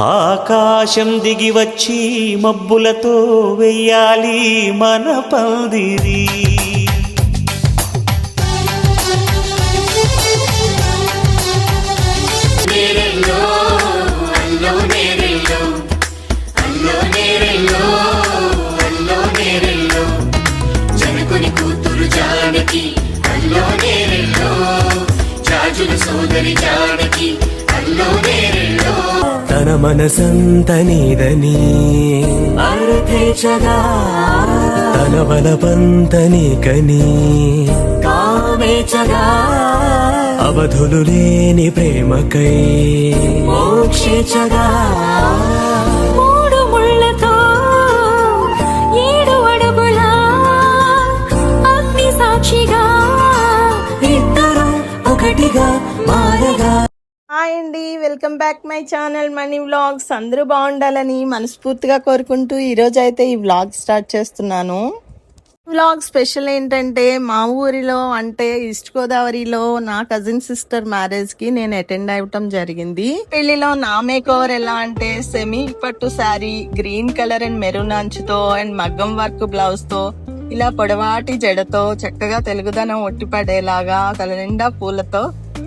ఆకాశం దిగి వచ్చి మబ్బులతో వెయ్యాలి మన పందిరి. జనకుని కూతురు జానకి అల్లో నేరెల్లో, జాజుల సోదరి జానకి అల్లో నేరెల్లో. తన మనసంత నీదని అర్థేచగా, తన బలపంత నీకని కామేచగా, అవధులు లేని ప్రేమకై మోక్షేచగా. మూడు ముళ్ళతో 7 అడుగుల అగ్ని సాక్షిగా ఇద్దరు ఒకటిగా మారగా. హాయ్ అండి, welcome back my channel money vlogs. అందరూ బాగుండాలని మనస్ఫూర్తిగా కోరుకుంటూ ఈరోజు అయితే ఈ వ్లాగ్ స్టార్ట్ చేస్తున్నాను. వ్లాగ్ స్పెషల్ ఏంటంటే మా ఊరిలో అంటే ఈస్ట్ గోదావరిలో నా కజిన్ సిస్టర్ మ్యారేజ్ కి నేను అటెండ్ అవ్వటం జరిగింది. పెళ్లిలో నా మేక్ ఓవర్ ఎలా అంటే సెమీ పట్టు sari, green colour and maroon అంచుతో అండ్ మగ్గం వర్క్ బ్లౌజ్ తో ఇలా పొడవాటి జడతో చక్కగా తెలుగుదనం ఒట్టిపడేలాగా తల నిండా పూలతో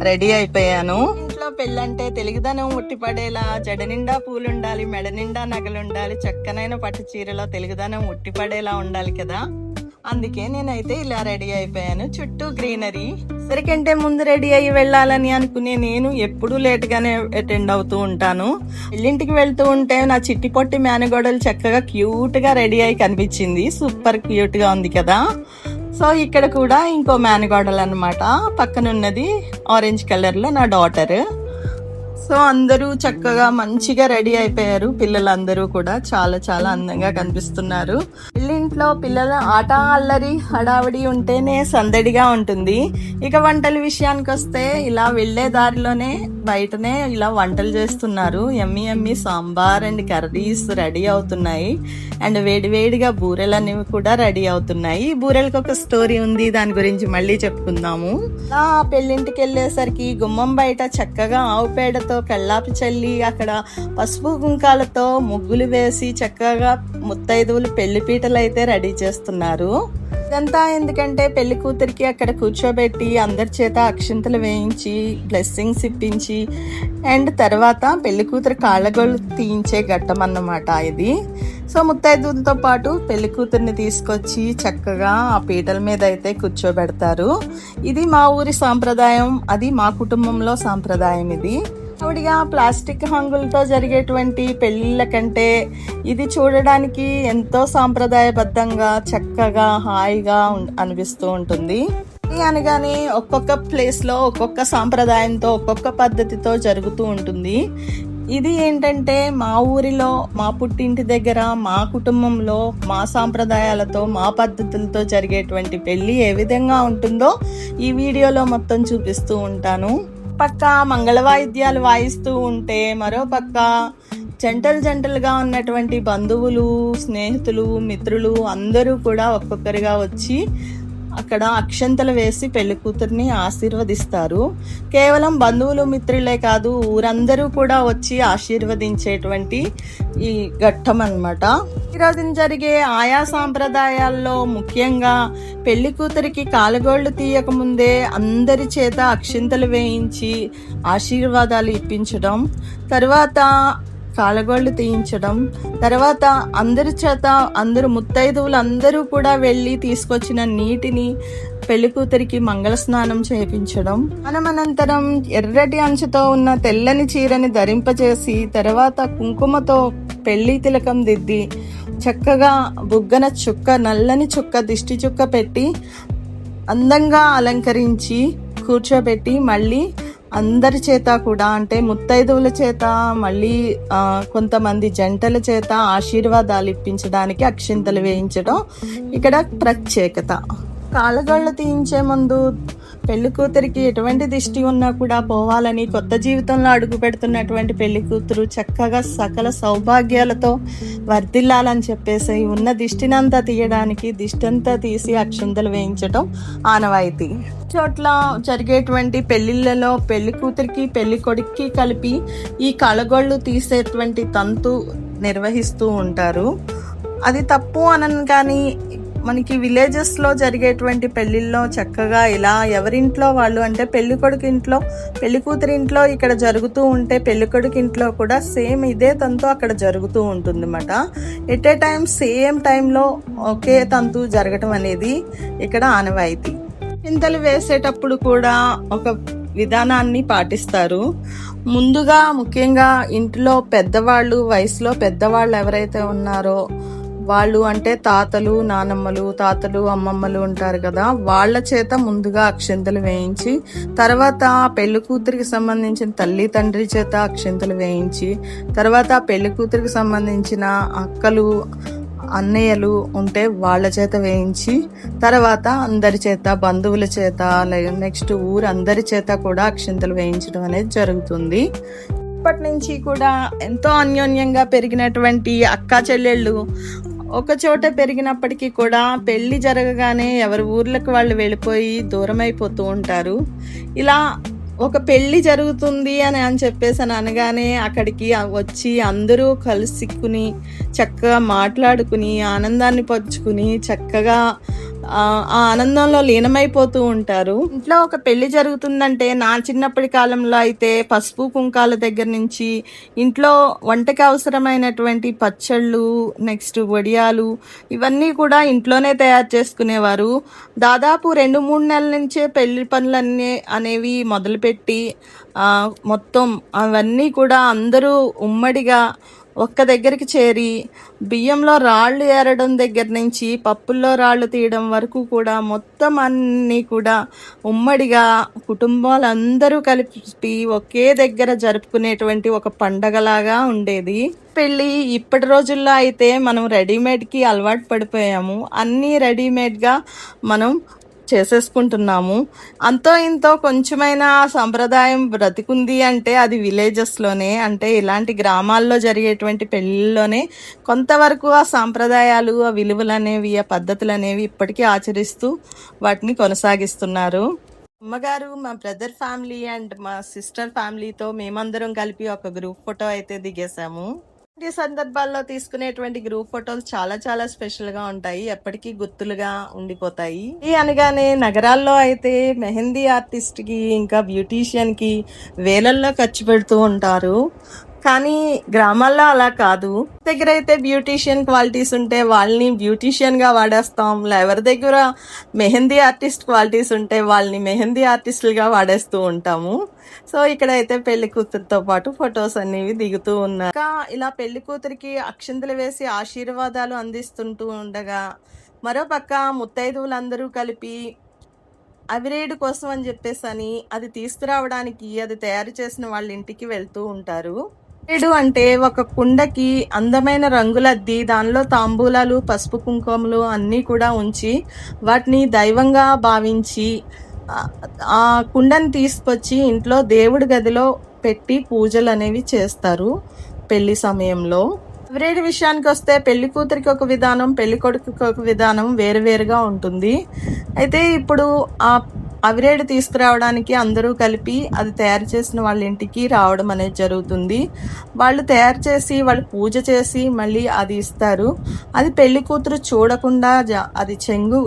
రెడీ అయిపోయాను. ఇంట్లో పెళ్ళంటే తెలుగుదనం ఉట్టిపడేలా జడ నిండా పూలుండాలి, మెడ నిండా నగలుండాలి, చక్కనైన పట్టు చీరలో తెలుగుదనం ఉట్టిపడేలా ఉండాలి కదా. అందుకే నేనైతే ఇలా రెడీ అయిపోయాను. చుట్టూ గ్రీనరీ. సరికంటే ముందు రెడీ అయ్యి వెళ్ళాలని అనుకునే నేను ఎప్పుడూ లేట్ గానే అటెండ్ అవుతూ ఉంటాను. పెళ్ళింటికి వెళ్తూ ఉంటే నా చిట్టి పొట్టి మేనగోడలు చక్కగా క్యూట్ గా రెడీ అయి కనిపించింది. సూపర్ క్యూట్ గా ఉంది కదా. సో ఇక్కడ కూడా ఇంకో మేనగోడలు అన్నమాట. పక్కనున్నది ఆరెంజ్ కలర్ లో నా డాటర్. సో అందరూ చక్కగా మంచిగా రెడీ అయిపోయారు. పిల్లలందరూ కూడా చాలా చాలా అందంగా కనిపిస్తున్నారు. పెళ్ళింట్లో పిల్లల ఆట అల్లరి హడావిడి ఉంటేనే సందడిగా ఉంటుంది. ఇక వంటల విషయానికి వస్తే ఇలా వెళ్లే దారిలోనే బయటనే ఇలా వంటలు చేస్తున్నారు. ఎమ్మి ఎమ్మి సాంబార్ అండ్ కర్రీస్ రెడీ అవుతున్నాయి. అండ్ వేడివేడిగా బూరెలు అనేవి కూడా రెడీ అవుతున్నాయి. ఈ బూరెలకు ఒక స్టోరీ ఉంది, దాని గురించి మళ్ళీ చెప్పుకుందాము. అలా పెళ్ళింటికి వెళ్ళేసరికి గుమ్మం బయట చక్కగా ఆవు పేడతో కళ్ళాపి చల్లి అక్కడ పసుపు కుంకాలతో ముగ్గులు వేసి చక్కగా ముత్తైదువులు పెళ్లి పీటలు అయితే రెడీ చేస్తున్నారు. ఇదంతా ఎందుకంటే పెళ్లి కూతురికి అక్కడ కూర్చోబెట్టి అందరి చేత అక్షింతలు వేయించి బ్లెస్సింగ్స్ ఇప్పించి అండ్ తర్వాత పెళ్లి కూతురు కాళ్ళగోళ్ళు తీయించే ఘట్టం అన్నమాట ఇది. సో ముత్తైదులతో పాటు పెళ్లి కూతుర్ని తీసుకొచ్చి చక్కగా ఆ పీటల మీద అయితే కూర్చోబెడతారు. ఇది మా ఊరి సాంప్రదాయం, అది మా కుటుంబంలో సాంప్రదాయం. ఇది ఆవిడిగా ప్లాస్టిక్ హంగులతో జరిగేటువంటి పెళ్లిళ్ళ కంటే ఇది చూడడానికి ఎంతో సాంప్రదాయబద్ధంగా చక్కగా హాయిగా అనిపిస్తూ ఉంటుంది. అనగానే ఒక్కొక్క ప్లేస్ లో ఒక్కొక్క సాంప్రదాయంతో ఒక్కొక్క పద్ధతితో జరుగుతూ ఉంటుంది. ఇది ఏంటంటే మా ఊరిలో మా పుట్టింటి దగ్గర మా కుటుంబంలో మా సాంప్రదాయాలతో మా పద్ధతులతో జరిగేటువంటి పెళ్లి ఏ విధంగా ఉంటుందో ఈ వీడియోలో మొత్తం చూపిస్తూ ఉంటాను. పక్క మంగళ వాయిద్యాలు వాయిస్తూ ఉంటే మరో పక్క జంటలుగా ఉన్నటువంటి బంధువులు, స్నేహితులు, మిత్రులు అందరూ కూడా ఒక్కొక్కరిగా వచ్చి అక్కడ అక్షంతలు వేసి పెళ్లి కూతుర్ని ఆశీర్వదిస్తారు. కేవలం బంధువులు మిత్రులే కాదు, ఊరందరూ కూడా వచ్చి ఆశీర్వదించేటువంటి ఈ ఘట్టం అన్నమాట. ఈరోజు జరిగే ఆయా సాంప్రదాయాల్లో ముఖ్యంగా పెళ్లి కూతురికి కాలగోళ్లు తీయక ముందే అందరి చేత అక్షింతలు వేయించి ఆశీర్వాదాలు ఇప్పించడం, తర్వాత కాలగోళ్లు తీయించడం, తర్వాత అందరి చేత అందరూ ముత్తైదువులు అందరూ కూడా వెళ్ళి తీసుకొచ్చిన నీటిని పెళ్లి కూతురికి మంగళ స్నానం చేయించడం, అనంతరం ఎర్రటి అంచుతో ఉన్న తెల్లని చీరని ధరింపచేసి తర్వాత కుంకుమతో పెళ్లి తిలకం దిద్ది చక్కగా బుగ్గన చుక్క, నల్లని చుక్క, దిష్టి చుక్క పెట్టి అందంగా అలంకరించి కూర్చోబెట్టి మళ్ళీ అందరి చేత కూడా అంటే ముత్తైదువుల చేత మళ్ళీ కొంతమంది జంటల చేత ఆశీర్వాదాలు ఇప్పించడానికి అక్షింతలు వేయించడం ఇక్కడ ప్రత్యేకత. కాళ్ళగోళ్ళు తీయించే ముందు పెళ్లి కూతురికి ఎటువంటి దిష్టి ఉన్నా కూడా పోవాలని కొత్త జీవితంలో అడుగు పెడుతున్నటువంటి పెళ్లి కూతురు చక్కగా సకల సౌభాగ్యాలతో వర్ధిల్లాలని చెప్పేసి ఉన్న దిష్టినంతా తీయడానికి దిష్టంతా తీసి అక్షింతలు వేయించడం ఆనవాయితీ. చోట్ల జరిగేటువంటి పెళ్లిళ్ళలో పెళ్లి కూతురికి పెళ్లి కొడుక్కి కలిపి ఈ కళగొళ్ళు తీసేటువంటి తంతు నిర్వహిస్తూ ఉంటారు. అది తప్పు అనను కానీ మనకి విలేజెస్లో జరిగేటువంటి పెళ్ళిళ్ళలో చక్కగా ఇలా ఎవరింట్లో వాళ్ళు, అంటే పెళ్లి కొడుకు ఇంట్లో పెళ్లి కూతురి ఇంట్లో ఇక్కడ జరుగుతూ ఉంటే పెళ్లి కొడుకు ఇంట్లో కూడా సేమ్ ఇదే తంతు అక్కడ జరుగుతూ ఉంటుంది అన్నమాట. ఎట్ ఏ టైం సేమ్ టైంలో ఒకే తంతు జరగటం అనేది ఇక్కడ ఆనవాయితీ. చింతలు వేసేటప్పుడు కూడా ఒక విధానాన్ని పాటిస్తారు. ముందుగా ముఖ్యంగా ఇంట్లో పెద్దవాళ్ళు, వయసులో పెద్దవాళ్ళు ఎవరైతే ఉన్నారో వాళ్ళు, అంటే తాతలు నానమ్మలు, తాతలు అమ్మమ్మలు ఉంటారు కదా, వాళ్ళ చేత ముందుగా అక్షింతలు వేయించి, తర్వాత పెళ్లి కూతురికి సంబంధించిన తల్లి తండ్రి చేత అక్షింతలు వేయించి, తర్వాత పెళ్లి కూతురికి సంబంధించిన అక్కలు అన్నయ్యలు ఉంటే వాళ్ళ చేత వేయించి, తర్వాత అందరి చేత, బంధువుల చేత, నెక్స్ట్ ఊరు అందరి చేత కూడా అక్షింతలు వేయించడం అనేది జరుగుతుంది. ఇప్పటి నుంచి కూడా ఎంతో అన్యోన్యంగా పెరిగినటువంటి అక్కా చెల్లెళ్ళు ఒక చోట పెరిగినప్పటికీ కూడా పెళ్లి జరగగానే ఎవరి ఊర్లకు వాళ్ళు వెళ్ళిపోయి దూరం అయిపోతూ ఉంటారు. ఇలా ఒక పెళ్లి జరుగుతుంది అని చెప్పేసి అనగానే అక్కడికి వచ్చి అందరూ కలుసుకుని చక్కగా మాట్లాడుకుని ఆనందాన్ని పంచుకుని చక్కగా ఆ ఆనందంలో లీనమైపోతూ ఉంటారు. ఇంట్లో ఒక పెళ్లి జరుగుతుందంటే నా చిన్నప్పటి కాలంలో అయితే పసుపు కుంకాల దగ్గర నుంచి ఇంట్లో వంటకి అవసరమైనటువంటి పచ్చళ్ళు, నెక్స్ట్ వడియాలు, ఇవన్నీ కూడా ఇంట్లోనే తయారు చేసుకునేవారు. దాదాపు 2-3 నెలల నుంచే పెళ్లి పనులన్నీ అనేవి మొదలుపెట్టి మొత్తం అవన్నీ కూడా అందరూ ఉమ్మడిగా ఒక్క దగ్గరికి చేరి బియ్యంలో రాళ్ళు ఏరడం దగ్గర నుంచి పప్పుల్లో రాళ్ళు తీయడం వరకు కూడా మొత్తం అన్నీ కూడా ఉమ్మడిగా కుటుంబాలందరూ కలిపి ఒకే దగ్గర జరుపుకునేటువంటి ఒక పండగలాగా ఉండేది పెళ్ళి. ఇప్పటి రోజుల్లో అయితే మనం రెడీమేడ్కి అలవాటు పడిపోయాము. అన్నీ రెడీమేడ్గా మనం చేసేసుకుంటున్నాము. అంతో ఇంతో కొంచెమైనా సంప్రదాయం బ్రతికుంది అంటే అది విలేజెస్లోనే, అంటే ఇలాంటి గ్రామాల్లో జరిగేటువంటి పెళ్ళిళ్ళలోనే కొంతవరకు ఆ సాంప్రదాయాలు, ఆ విలువలు అనేవి, ఆ పద్ధతులు అనేవి ఇప్పటికీ ఆచరిస్తూ వాటిని కొనసాగిస్తున్నారు. అమ్మగారు, మా బ్రదర్ ఫ్యామిలీ అండ్ మా సిస్టర్ ఫ్యామిలీతో మేమందరం కలిపి ఒక గ్రూప్ ఫోటో అయితే దిగేసాము. ఈ సందర్భాల్లో తీసుకునేటువంటి గ్రూప్ ఫోటోలు చాలా చాలా స్పెషల్ గా ఉంటాయి, ఎప్పటికీ గుర్తులుగా ఉండిపోతాయి. ఈ అనగానే నగరాల్లో అయితే మెహందీ ఆర్టిస్ట్ కి ఇంకా బ్యూటీషియన్ కి వేలల్లో ఖర్చు పెడుతూ ఉంటారు. కానీ గ్రామాల్లో అలా కాదు. దగ్గర అయితే బ్యూటీషియన్ క్వాలిటీస్ ఉంటే వాళ్ళని బ్యూటీషియన్ గా వాడేస్తాం. ఎవరి దగ్గర మెహందీ ఆర్టిస్ట్ క్వాలిటీస్ ఉంటే వాళ్ళని మెహందీ ఆర్టిస్టులుగా వాడేస్తూ ఉంటాము. సో ఇక్కడైతే పెళ్లి కూతురుతో పాటు ఫొటోస్ అనేవి దిగుతూ ఉన్నారు. ఇంకా ఇలా పెళ్లి కూతురికి అక్షింతలు వేసి ఆశీర్వాదాలు అందిస్తుంటూ ఉండగా మరోపక్క ముత్తైదువులందరూ కలిపి అవిరేడు కోసం అని చెప్పేసి అని అది తీసుకురావడానికి అది తయారు చేసిన వాళ్ళ ఇంటికి వెళ్తూ ఉంటారు. అవిరేడు అంటే ఒక కుండకి అందమైన రంగులద్ది దానిలో తాంబూలాలు, పసుపు కుంకుమలు అన్నీ కూడా ఉంచి వాటిని దైవంగా భావించి ఆ కుండని తీసుకొచ్చి ఇంట్లో దేవుడి గదిలో పెట్టి పూజలు అనేవి చేస్తారు పెళ్లి సమయంలో. అవిరేడి విషయానికి వస్తే పెళ్లి కూతురికి ఒక విధానం, పెళ్లి కొడుకుకి ఒక విధానం వేరువేరుగా ఉంటుంది. అయితే ఇప్పుడు ఆ అవిరేడు తీసుకురావడానికి అందరూ కలిపి అది తయారు చేసిన వాళ్ళ ఇంటికి రావడం అనేది జరుగుతుంది. వాళ్ళు తయారు చేసి వాళ్ళు పూజ చేసి మళ్ళీ అది ఇస్తారు. అది పెళ్లి కూతురు చూడకుండా అది చెంగు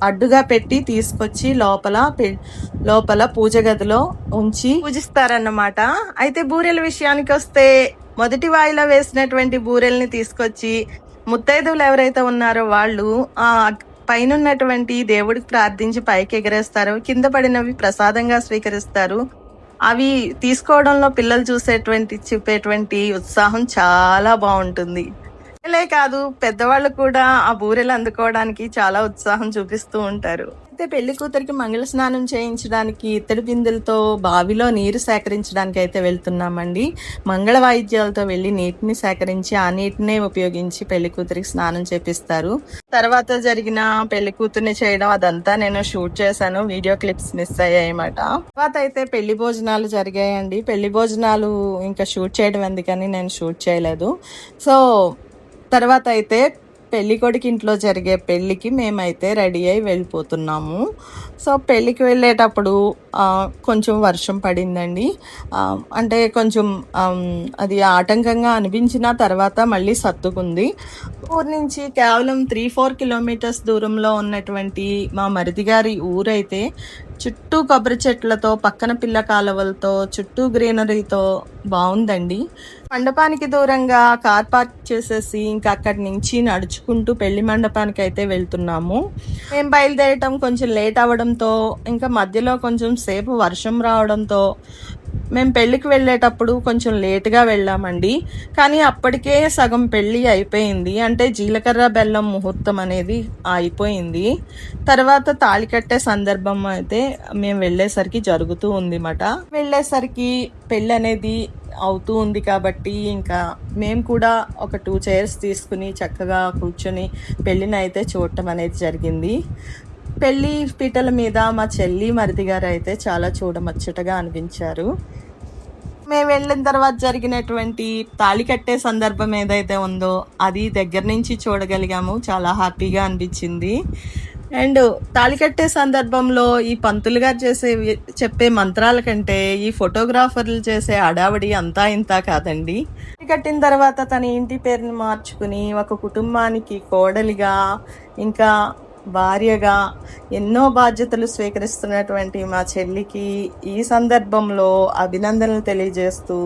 అడ్డుగా పెట్టి తీసుకొచ్చి లోపల పూజ గదిలో ఉంచి పూజిస్తారన్నమాట. అయితే బూరెల విషయానికి వస్తే మొదటి వాయిలో వేసినటువంటి బూరెల్ని తీసుకొచ్చి ముత్తైదువులు ఎవరైతే ఉన్నారో వాళ్ళు ఆ పైన ఉన్నటువంటి దేవుడికి ప్రార్థించి పైకి ఎగరేస్తారు. కింద పడినవి ప్రసాదంగా స్వీకరిస్తారు. అవి తీసుకోవడంలో పిల్లలు చూపేటువంటి ఉత్సాహం చాలా బాగుంటుంది. లే కాదు, పెద్దవాళ్ళు కూడా ఆ బూరెలు అందుకోవడానికి చాలా ఉత్సాహం చూపిస్తూ ఉంటారు. అయితే పెళ్లి కూతురికి మంగళ స్నానం చేయించడానికి ఇత్తడి బిందెలతో బావిలో నీరు సేకరించడానికి అయితే వెళ్తున్నామండి. మంగళ వాయిద్యాలతో వెళ్ళి నీటిని సేకరించి ఆ నీటినే ఉపయోగించి పెళ్లి కూతురికి స్నానం చేపిస్తారు. తర్వాత జరిగిన పెళ్లి కూతుర్ని చేయడం అదంతా నేను షూట్ చేశాను. వీడియో క్లిప్స్ మిస్ అయ్యాయి అన్నమాట. తర్వాత అయితే పెళ్లి భోజనాలు జరిగాయండి. పెళ్లి భోజనాలు ఇంకా షూట్ చేయడం ఎందుకని నేను షూట్ చేయలేదు. సో తర్వాత అయితే పెళ్లి కొడుకు ఇంట్లో జరిగే పెళ్ళికి మేమైతే రెడీ అయి వెళ్ళిపోతున్నాము. సో పెళ్ళికి వెళ్ళేటప్పుడు కొంచెం వర్షం పడిందండి. అంటే కొంచెం అది ఆటంకంగా అనిపించిన తర్వాత మళ్ళీ సర్దుకుంది. ఊరు నుంచి కేవలం 3-4 కిలోమీటర్స్ దూరంలో ఉన్నటువంటి మా మరిది గారి ఊరైతే చుట్టూ కొబ్బరి చెట్లతో, పక్కన పిల్ల కాలువలతో, చుట్టూ గ్రీనరీతో బాగుందండి. మండపానికి దూరంగా కార్ పార్క్ చేసేసి ఇంకా అక్కడి నుంచి నడుచుకుంటూ పెళ్లి మండపానికి అయితే వెళ్తున్నాము. మేము బయలుదేరటం కొంచెం లేట్ అవ్వడంతో, ఇంకా మధ్యలో కొంచెం సేపు వర్షం రావడంతో మేము పెళ్ళికి వెళ్ళేటప్పుడు కొంచెం లేటుగా వెళ్ళామండి. కానీ అప్పటికే సగం పెళ్ళి అయిపోయింది. అంటే జీలకర్ర బెల్లం ముహూర్తం అనేది అయిపోయింది. తర్వాత తాళి కట్టే సందర్భం అయితే మేము వెళ్ళేసరికి జరుగుతూ ఉంది మాట. వెళ్ళేసరికి పెళ్ళి అనేది అవుతూ ఉంది కాబట్టి ఇంకా మేము కూడా ఒక 2 చైర్స్ తీసుకుని చక్కగా కూర్చొని పెళ్ళిని అయితే చూడటం అనేది జరిగింది. పెళ్లి పీటల మీద మా చెల్లి మరిది గారు అయితే చాలా చూడముచ్చటగా అనిపించారు. మేము వెళ్ళిన తర్వాత జరిగినటువంటి తాళి కట్టే సందర్భం ఏదైతే ఉందో అది దగ్గర నుంచి చూడగలిగాము. చాలా హ్యాపీగా అనిపించింది. అండ్ తాళి కట్టే సందర్భంలో ఈ పంతులు గారు చెప్పే మంత్రాల కంటే ఈ ఫోటోగ్రాఫర్లు చేసే అడావడి అంతా ఇంత కాదండి. తాళి కట్టిన తర్వాత తన ఇంటి పేరుని మార్చుకుని ఒక కుటుంబానికి కోడలిగా, ఇంకా భార్యగా ఎన్నో బాధ్యతలు స్వీకరిస్తున్నటువంటి మా చెల్లికి ఈ సందర్భంలో అభినందనలు తెలియజేస్తూ,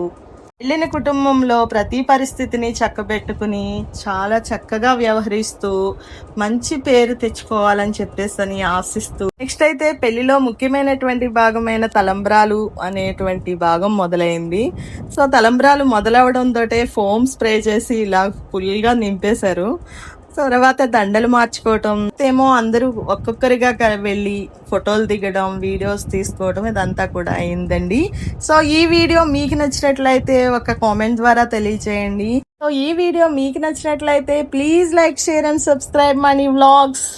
వెళ్ళిన కుటుంబంలో ప్రతి పరిస్థితిని చక్కబెట్టుకుని చాలా చక్కగా వ్యవహరిస్తూ మంచి పేరు తెచ్చుకోవాలని చెప్పేసి ఆశిస్తూ, నెక్స్ట్ అయితే పెళ్లిలో ముఖ్యమైనటువంటి భాగమైన తలంబ్రాలు అనేటువంటి భాగం మొదలైంది. సో తలంబ్రాలు మొదలవడంతో ఫోమ్ స్ప్రే చేసి ఇలా ఫుల్గా నింపేశారు. తర్వాత దండలు మార్చుకోవటం ఏమో అందరూ ఒక్కొక్కరిగా వెళ్ళి ఫోటోలు దిగడం, వీడియోస్ తీసుకోవడం ఇదంతా కూడా అయిందండి. సో ఈ వీడియో మీకు నచ్చినట్లయితే ఒక కామెంట్ ద్వారా తెలియజేయండి. సో ఈ వీడియో మీకు నచ్చినట్లయితే please like, share and subscribe money vlogs.